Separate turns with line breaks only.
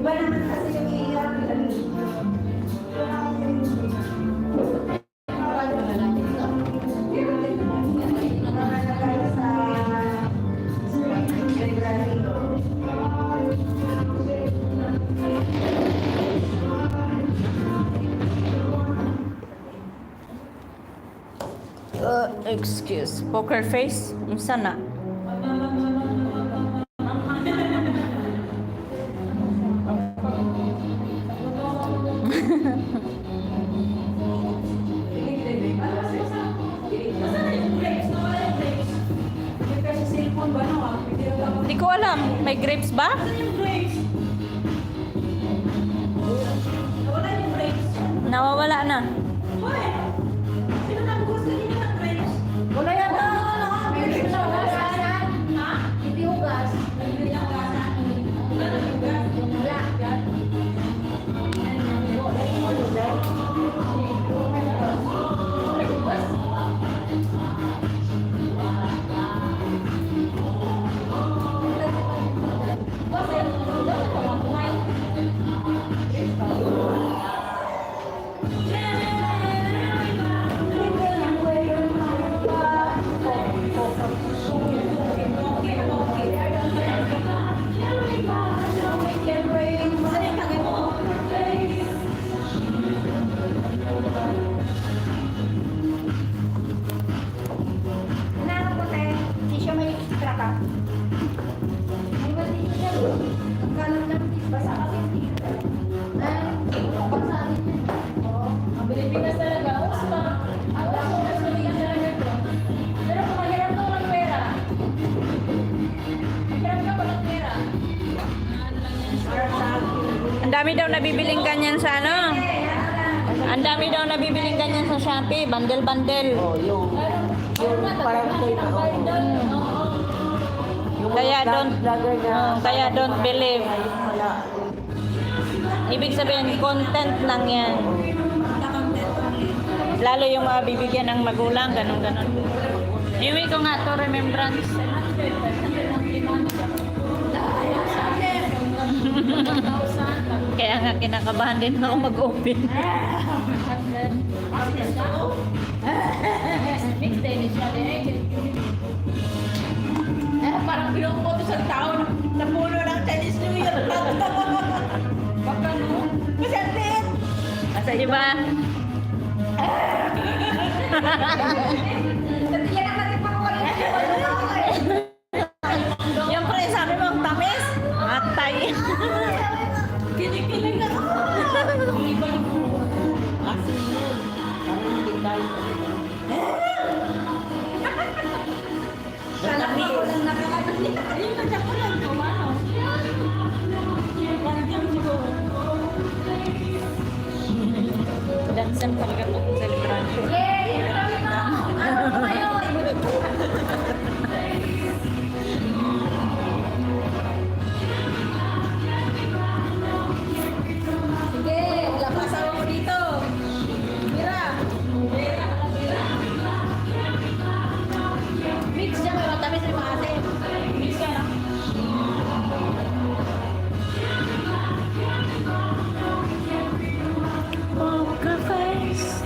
Iba naman kasi yung iiyak.
Excuse. Poker face? Unsa na? Hindi ko alam. May grapes ba? Nawawala na.
Wala yan na. Hindi hugas.
Pilipinas talaga. Pero kung mahirap ka walang pera. Mahirap ka walang pera.
Ang dami daw nabibiling ganyan sa ano? Ang dami daw nabibiling ganyan sa Shopee. Bundle-bundle.
Yung parang tape.
Kaya don't believe. Ibig sabihin, content lang yan. Lalo yung mga bibigyan ng magulang, ganun-ganun. Iwi ko nga to remembrance. Kaya nga kinakabahan din ako mag-open.
Mixed day siya. Parang binuko to sa tao na puno ng Chinese New Year. Baka no? Kasi ang lit.
Di ba? Yung pala sabi mo, tamis? Atay.
Kinikilig ako. Asin yun. Parang hindi tayo.
Kala ko lang nakakatalit.
Ayun, kanya ko lang. Kumano.
Dansan talaga itong celebration.
Sige, lapasan mo dito. Mira. Mix siya, may matamis rin maasin. Mix ka na.
Poker face.